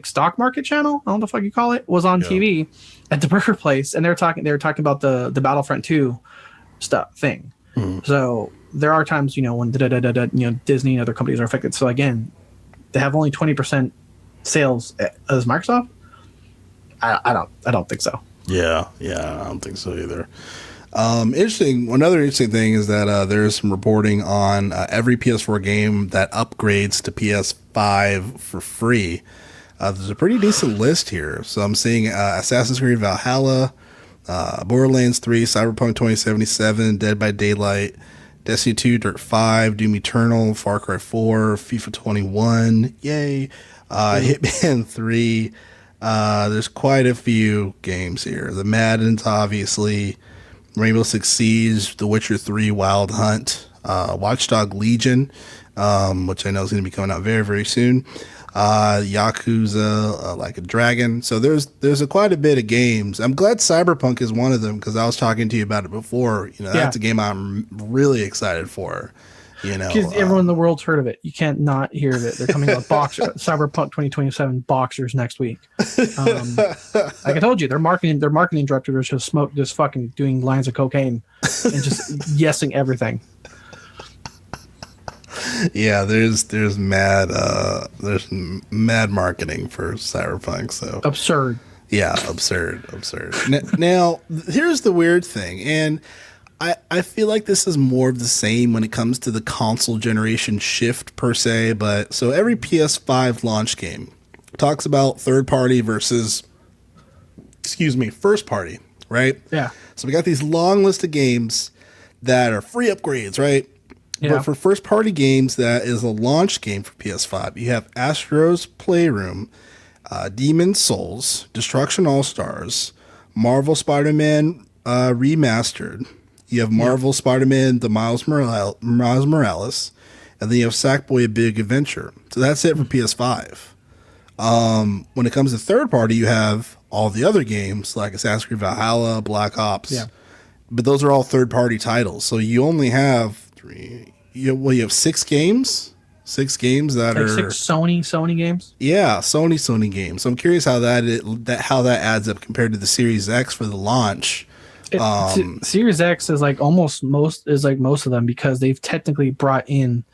stock market channel, I don't know the fuck you call it, was on TV at the burger place, and they were talking about the Battlefront 2 stuff thing. So there are times when Disney and other companies are affected. So again, they have only 20% sales as Microsoft. I don't think so. Yeah, I don't think so either. Another interesting thing is that there's some reporting on every PS4 game that upgrades to PS5 for free. There's a pretty decent list here. So I'm seeing Assassin's Creed Valhalla, Borderlands 3, Cyberpunk 2077, Dead by Daylight, Destiny 2, Dirt 5, Doom Eternal, Far Cry 4, FIFA 21, yay, Hitman 3, There's quite a few games here. The Maddens, obviously, Rainbow Six Siege, The Witcher 3, Wild Hunt, Watchdog Legion, which I know is going to be coming out very, very soon. Yakuza, Like a Dragon. So there's quite a bit of games. I'm glad Cyberpunk is one of them because I was talking to you about it before. That's a game I'm really excited for. Because everyone in the world's heard of it. You can't not hear of it. They're coming out with Cyberpunk 2027 boxers next week. Like I told you, their marketing director is just fucking doing lines of cocaine and just yesing everything. Yeah, there's mad marketing for Cyberpunk. So absurd. Yeah, absurd. Now, here's the weird thing, and I feel like this is more of the same when it comes to the console generation shift per se, but so every PS5 launch game talks about third party versus first party, right? Yeah. So we got these long list of games that are free upgrades, right? Yeah. But for first party games, that is a launch game for PS5. You have Astro's Playroom, Demon's Souls, Destruction All Stars, Marvel Spider-Man Remastered. You have Marvel Spider-Man, the Miles Morales, and then you have Sackboy: A Big Adventure. So that's it for PS5. When it comes to third party, you have all the other games like Assassin's Creed Valhalla, Black Ops. Yeah. But those are all third party titles. So you only have you have 6 games. 6 games that are 6 Sony games. Yeah, Sony games. So I'm curious how that adds up compared to the Series X for the launch. Series X is like most of them because they've technically brought in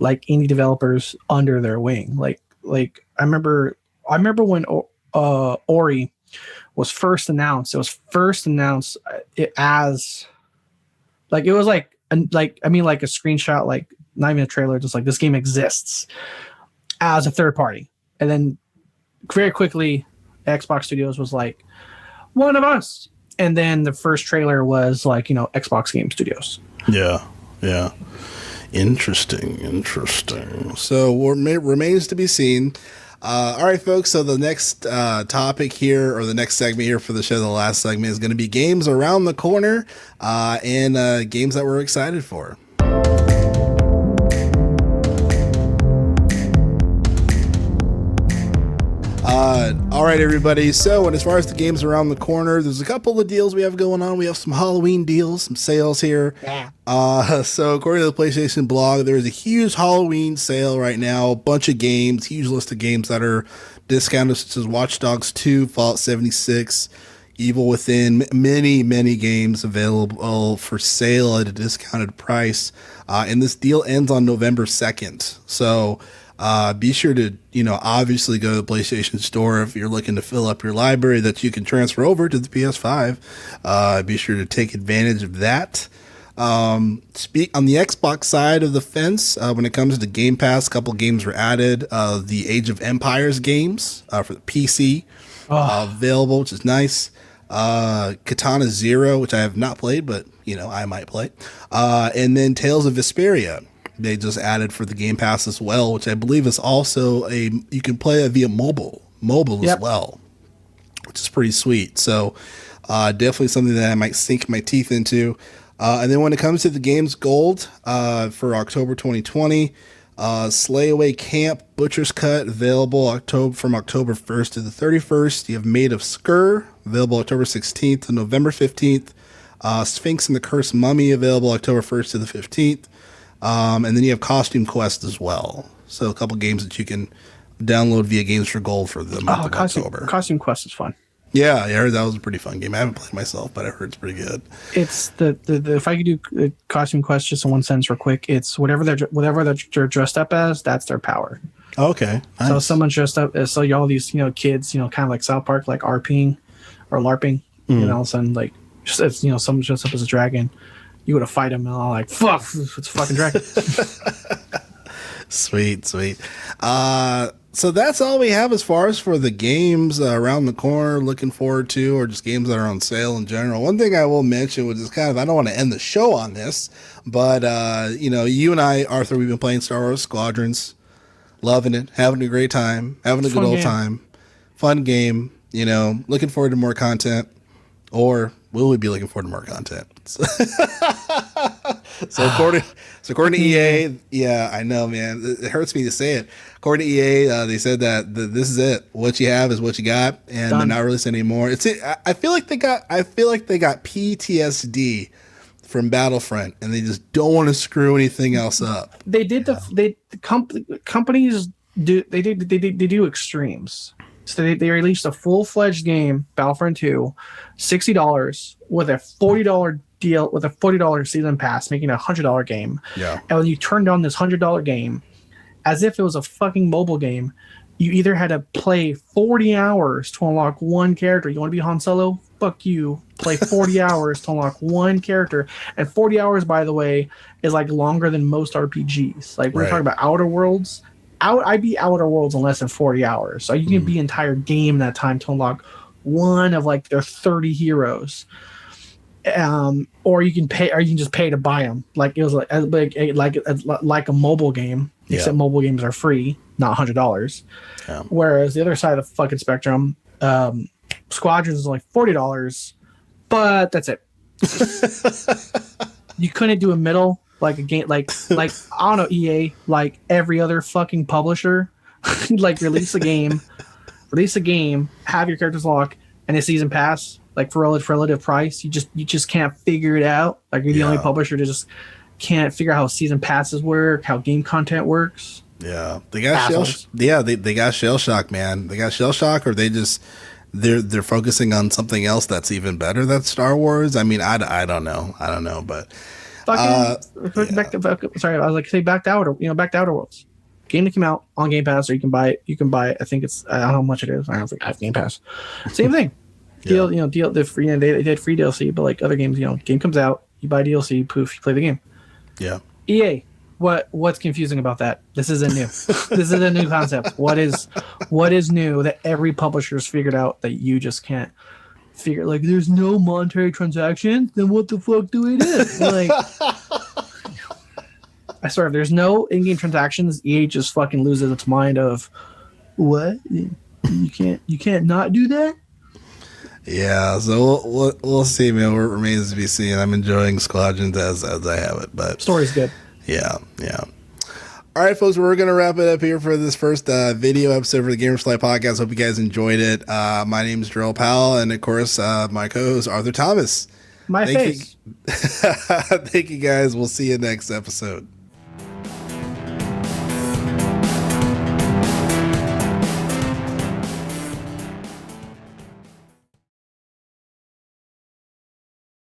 like indie developers under their wing. Like I remember when Ori was first announced. It was first announced as like it was like a screenshot, like not even a trailer, just like this game exists as a third party, and then very quickly Xbox Studios was like one of us. And then the first trailer was like, Xbox Game Studios. Yeah. Interesting. So remains to be seen. All right, folks. So the next topic here, or the next segment here for the show, the last segment, is going to be games around the corner and games that we're excited for. All right, everybody. So, as far as the games around the corner, there's a couple of deals we have going on. We have some Halloween deals, some sales here. Yeah. So, according to the PlayStation blog, there's a huge Halloween sale right now. A bunch of games, huge list of games that are discounted, such as Watch Dogs 2, Fallout 76, Evil Within, many games available for sale at a discounted price. And this deal ends on November 2nd. So, be sure to, obviously go to the PlayStation Store if you're looking to fill up your library that you can transfer over to the PS5. Be sure to take advantage of that. On the Xbox side of the fence, when it comes to Game Pass, a couple games were added. The Age of Empires games for the PC available, which is nice. Katana Zero, which I have not played, but I might play. And then Tales of Vesperia. They just added for the Game Pass as well, which I believe is also you can play it via mobile as well, which is pretty sweet. So definitely something that I might sink my teeth into. And then when it comes to the games gold for October 2020, Slay Away Camp Butcher's Cut available from October 1st to the 31st. You have Maid of Sker available October 16th to November 15th. Sphinx and the Cursed Mummy available October 1st to the 15th. And then you have Costume Quest as well. So a couple games that you can download via Games for Gold for the month of October. Costume Quest is fun. Yeah, I heard that was a pretty fun game. I haven't played myself, but I heard it's pretty good. It's the if I could do Costume Quest just in one sentence real quick, it's whatever they're dressed up as, that's their power. Okay. Nice. So someone's dressed up as all these kids kind of like South Park, like RPing or LARPing. All of a sudden like someone dressed up as a dragon. You would have fight him and all like, fuck, it's a fucking dragon. Sweet. So that's all we have as far as for the games around the corner looking forward to, or just games that are on sale in general. One thing I will mention, which is I don't want to end the show on this, but, you and I, Arthur, we've been playing Star Wars Squadrons, loving it, having a great time, having a good old time. fun game. You know, looking forward to more content, or will we be looking forward to more content? So according to EA, yeah, I know, man. It hurts me to say it. According to EA, they said that this is it. What you have is what you got, and Done. they're not releasing anymore. I feel like they got PTSD from Battlefront, and they just don't want to screw anything else up. They did companies do extremes. So they released a full-fledged game, Battlefront 2, $60 with a $40 deal with a $40 season pass, making a $100 game. Yeah. And when you turned on this $100 game, as if it was a fucking mobile game, you either had to play 40 hours to unlock one character. You want to be Han Solo? Fuck you. Play 40 hours to unlock one character. And 40 hours, by the way, is like longer than most RPGs. Like, we're talking about Outer Worlds. I beat Outer Worlds in less than 40 hours. So you can beat entire game in that time to unlock one of like their 30 heroes. Or you can pay, or you can just pay to buy them. Like it was like a mobile game, except mobile games are free, not $100. Yeah. Whereas the other side of the fucking spectrum, Squadrons is like $40, but that's it. You couldn't do a middle. Like a game, like I don't know, EA, like every other fucking publisher, like release a game, have your characters lock, and a season pass, like for relative price. You just can't figure it out. Like you're the only publisher to just can't figure out how season passes work, how game content works. Yeah, they got they got shell shock, man. They got shell shock, or they're focusing on something else that's even better. That's Star Wars. I mean, I don't know, but. Back to Outer Worlds. Game that came out on Game Pass, or you can buy it. I think it's, I don't know how much it is. I don't think I have Game Pass. Same thing. They did free DLC, but like other games, game comes out, you buy DLC, poof, you play the game. Yeah. EA, what's confusing about that? This isn't new. This is a new concept. What is new that every publisher's figured out that you just can't figure? Like, there's no monetary transactions, then what the fuck do we do? Like, I swear, if there's no in-game transactions, EA just fucking loses its mind of, what? You can't not do that? Yeah, so we'll see, man. What remains to be seen. I'm enjoying Squadrons as I have it, but story's good. Yeah. All right, folks, we're going to wrap it up here for this first video episode for the Gamers Fly podcast. Hope you guys enjoyed it. My name is Jerrell Powell, and of course, my co-host Arthur Thomas. Thank you guys. We'll see you next episode.